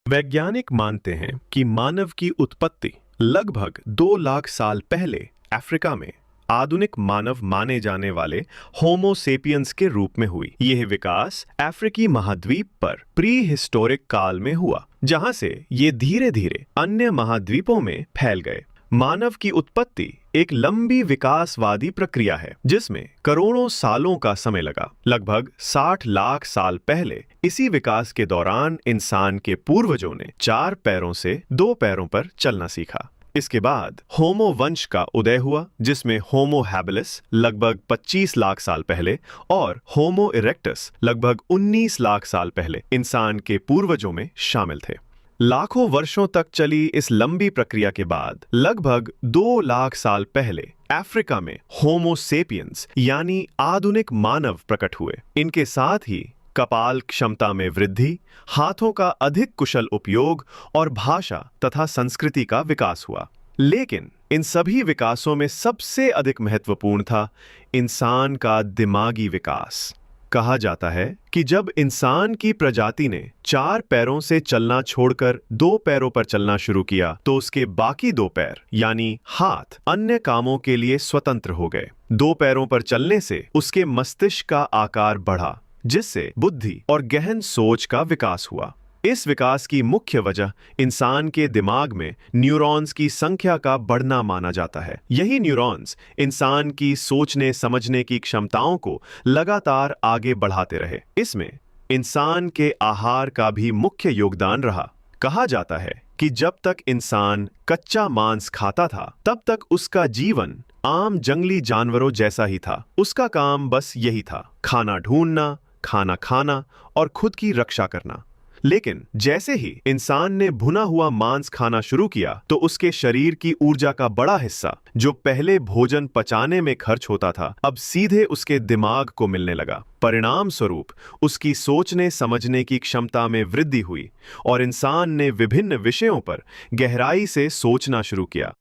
वैज्ञानिक मानते हैं कि मानव की उत्पत्ति लगभग 2 लाख साल पहले अफ्रीका में आधुनिक मानव माने जाने वाले होमो सेपियंस के रूप में हुई। यह विकास अफ्रीकी महाद्वीप पर प्री हिस्टोरिक काल में हुआ, जहां से ये धीरे धीरे अन्य महाद्वीपों में फैल गए। मानव की उत्पत्ति एक लंबी विकासवादी प्रक्रिया है, जिसमें करोड़ों सालों का समय लगा। लगभग 60 लाख साल पहले इसी विकास के दौरान इंसान के पूर्वजों ने 4 पैरों से 2 पैरों पर चलना सीखा। इसके बाद होमो वंश का उदय हुआ, जिसमें होमो हैबिलिस लगभग 25 लाख साल पहले और होमो इरेक्टस लगभग 19 लाख साल पहले इंसान के पूर्वजों में शामिल थे। लाखों वर्षों तक चली इस लंबी प्रक्रिया के बाद लगभग 2 लाख साल पहले अफ्रीका में होमो सेपियंस यानी आधुनिक मानव प्रकट हुए। इनके साथ ही कपाल क्षमता में वृद्धि, हाथों का अधिक कुशल उपयोग और भाषा तथा संस्कृति का विकास हुआ। लेकिन इन सभी विकासों में सबसे अधिक महत्वपूर्ण था इंसान का दिमागी विकास। कहा जाता है कि जब इंसान की प्रजाति ने 4 पैरों से चलना छोड़कर 2 पैरों पर चलना शुरू किया, तो उसके बाकी 2 पैर यानी हाथ अन्य कामों के लिए स्वतंत्र हो गए। 2 पैरों पर चलने से उसके मस्तिष्क का आकार बढ़ा, जिससे बुद्धि और गहन सोच का विकास हुआ। इस विकास की मुख्य वजह इंसान के दिमाग में न्यूरॉन्स की संख्या का बढ़ना माना जाता है। यही न्यूरॉन्स इंसान की सोचने समझने की क्षमताओं को लगातार आगे बढ़ाते रहे। इसमें इंसान के आहार का भी मुख्य योगदान रहा। कहा जाता है कि जब तक इंसान कच्चा मांस खाता था, तब तक उसका जीवन आम जंगली जानवरों जैसा ही था। उसका काम बस यही था, खाना ढूंढना, खाना खाना और खुद की रक्षा करना। लेकिन जैसे ही इंसान ने भुना हुआ मांस खाना शुरू किया, तो उसके शरीर की ऊर्जा का बड़ा हिस्सा, जो पहले भोजन पचाने में खर्च होता था, अब सीधे उसके दिमाग को मिलने लगा। परिणाम स्वरूप उसकी सोचने समझने की क्षमता में वृद्धि हुई और इंसान ने विभिन्न विषयों पर गहराई से सोचना शुरू किया।